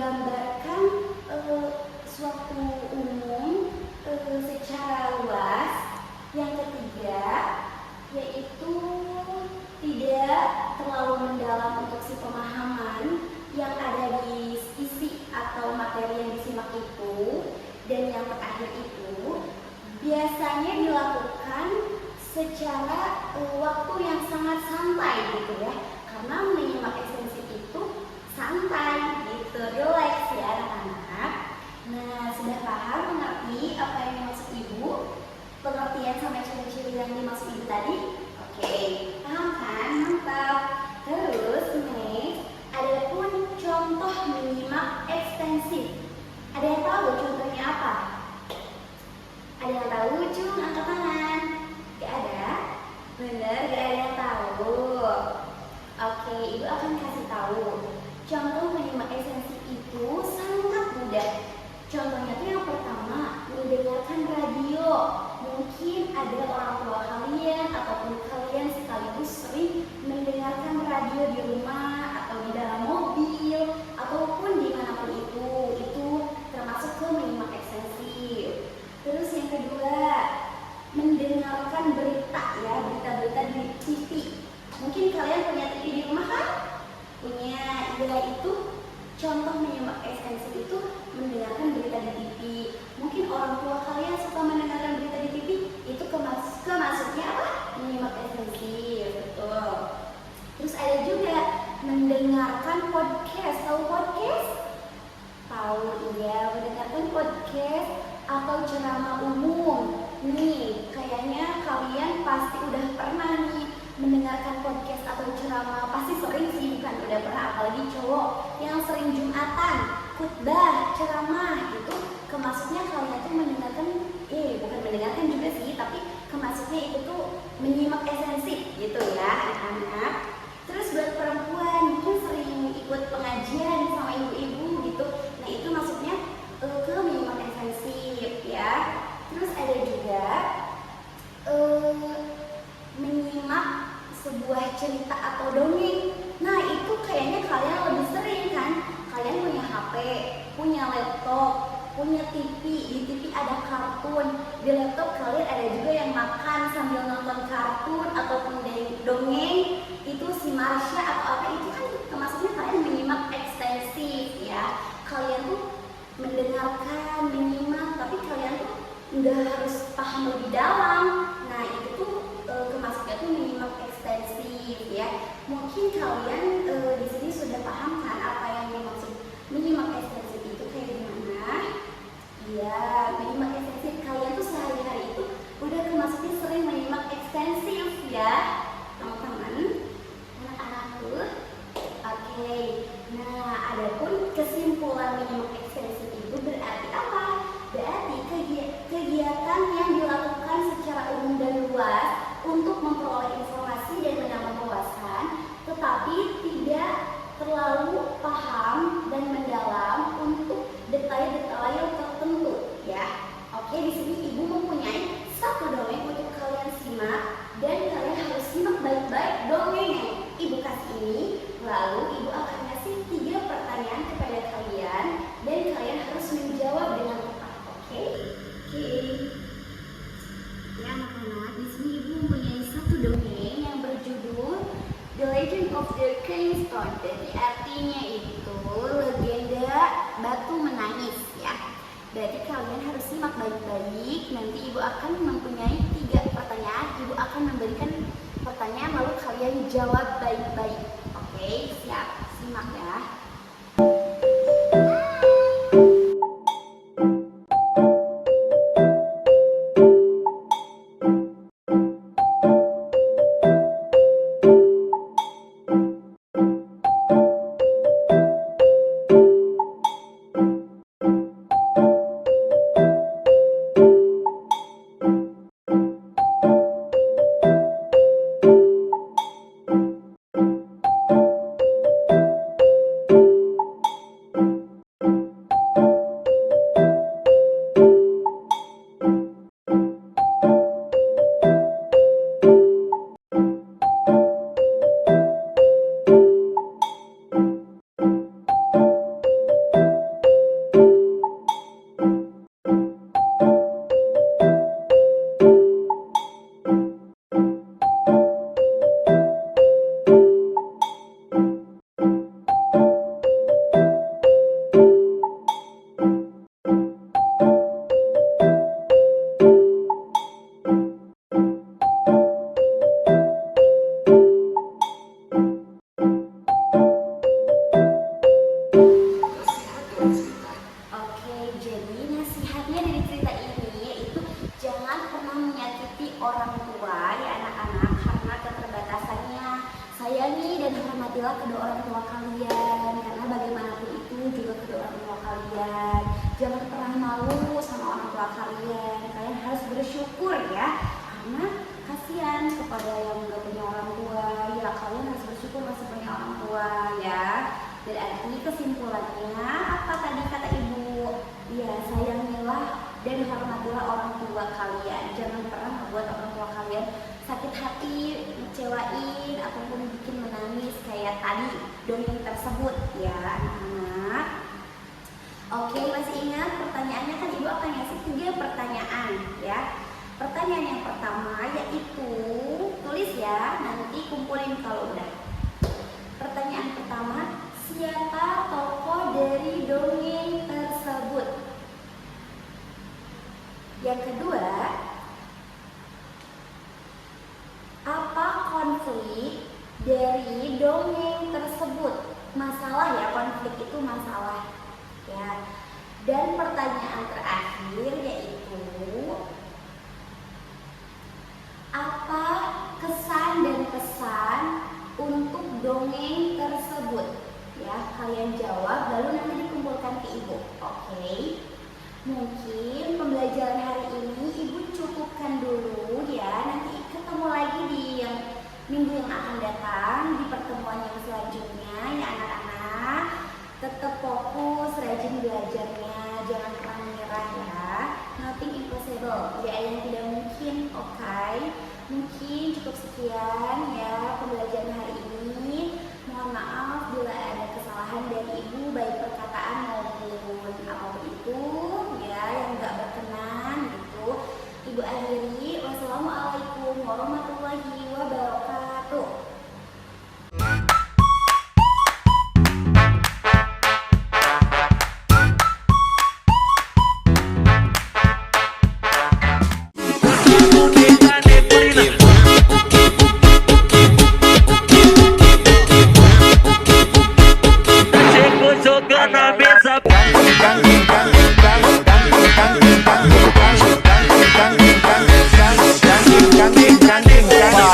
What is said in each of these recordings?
menggambarkan suatu umum secara luas. Yang ketiga yaitu tidak terlalu mendalam untuk si pemahaman yang ada di isi atau materi yang disimak itu. Dan yang terakhir itu biasanya dilakukan secara waktu yang sangat santai gitu ya, karena menyimak ekstensif itu santai gitu, relax ya anak-anak. Nah, sudah paham mengerti apa yang dimaksud ibu? Pengertian sama ciri-ciri yang dimaksud ibu tadi? Oke, paham kan? Mantap. Terus next, ada pun contoh menyimak ekstensif. Ada yang tahu contohnya apa? Ada yang tahu? Cung, angkat tangan. Gak ada? Bener, gak ada yang tahu. Oke, ibu akan kasih tahu. Contoh menyimak ekstensif itu sangat mudah. Contohnya tuh yang pertama, mendengarkan radio. Mungkin ada orang tua kalian ataupun kalian sekaligus sering mendengarkan radio di rumah atau di dalam mobil ataupun dimanapun itu termasuk ke menyimak ekstensif. Terus yang kedua, mendengarkan berita ya, berita-berita di TV. Mungkin kalian punya TV di rumah kan? Punya. Ya, itu contoh menyimak ekstensif itu mendengarkan berita di TV. Mungkin orang tua kalian suka mendengarkan berita di TV, itu kemasuknya apa? Menyimak ekstensif, betul. Terus ada juga mendengarkan podcast. Tahu podcast? Tahu ya, mendengarkan podcast atau ceramah umum. Nih, kayaknya kalian pasti udah pernah nih mendengarkan podcast atau ceramah. Pasti sering sih, bukan udah pernah, apalagi cowok yang sering Jumatan, khutbah, ceramah gitu. Kemasuknya kalian tuh mendengarkan, bukan mendengarkan juga sih, tapi kemasuknya itu tuh menyimak ekstensif gitu ya anak-anak. Terus buat perempuan mungkin sering ikut pengajian sama ibu-ibu gitu. Nah, itu maksudnya ke menyimak ekstensif ya. Terus ada juga menyimak sebuah cerita atau dongeng. Nah, itu kayaknya kalian lebih sering kan? Kalian punya HP, punya laptop, punya TV. Di TV ada kartun. Di laptop kalian ada juga yang makan sambil nonton kartun ataupun dongeng. Itu si Marsha atau apa itu kan termasuknya kalian menyimak ekstensif ya. Kalian tuh mendengarkan, menyimak, tapi kalian tuh nggak harus paham lebih dalam. Nah, itu tuh kemasuknya tuh menyimak ekstensif ya. Mungkin kalian di sini sudah paham kan apa yang dimaksud menyimak ekstensif itu kayak gimana? Ya, menyimak ekstensif kalian tuh sehari-hari itu udah kemasuknya sering menyimak ekstensif ya, teman-teman, anak-anakku. Oke. Nah, adapun kesimpulan menyimak ekstensif itu berarti apa? Berarti kegiatan yang dilakukan secara umum dan luas untuk memperoleh informasi dan menambah wawasan, tetapi tidak terlalu paham dan mendalam untuk detail-detail tertentu ya. Oke, di sini ibu mempunyai satu dongeng untuk kalian simak, dan kalian harus simak baik-baik dongeng yang ibu kasih ini. Lalu ibu akan kasih 3 pertanyaan kepada kalian dan kalian harus menjawab dengan tepat. Oke? Ya anak-anak, di sini ibu mempunyai satu dongeng yang berjudul The Legend of the King's Stone. Jadi artinya itu legenda batu menangis ya. Berarti kalian harus simak baik-baik. Nanti ibu akan mempunyai 3 pertanyaan. Ibu akan memberikan pertanyaan lalu kalian jawab baik-baik. Oke, siap. Simak ya. malu sama orang tua kalian. Kalian harus bersyukur ya, karena kasihan kepada yang nggak punya orang tua. Ya kalian harus bersyukur masih punya orang tua ya. Berarti kesimpulannya apa tadi kata ibu? Ya sayangilah dan hormatilah orang tua kalian. Jangan pernah membuat orang tua kalian sakit hati, ngecewain, ataupun bikin menangis kayak tadi dongeng tersebut ya anak-anak. Oke, masih ingat pertanyaannya kan ibu akan ngasih 3 pertanyaan ya. Pertanyaan yang pertama yaitu tulis ya, nanti kumpulin kalau udah. Pertanyaan pertama, siapa tokoh dari dongeng tersebut? Yang kedua, apa konflik dari dongeng tersebut? Masalah ya, konflik itu masalah ya. Dan pertanyaan terakhir yaitu apa kesan dan pesan untuk dongeng tersebut? Ya, kalian jawab lalu nanti dikumpulkan ke ibu. Oke. Mungkin pembelajaran hari ini ibu cukupkan dulu ya. Nanti ketemu lagi di minggu yang akan datang di pertemuan yang selanjutnya ya anak-anak. Tetap fokus, rajin belajarnya, jangan pernah menyerah ya. Nothing impossible, tidak ada yang tidak mungkin, oke? Mungkin cukup sekian ya pembelajaran hari ini. Mohon maaf bila ada kesalahan dari ibu, baik perkataan maupun apapun itu ya yang nggak berkenan gitu. Ibu akhiri, wassalamualaikum warahmatullahi wabarakatuh.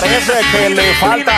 Parece que le falta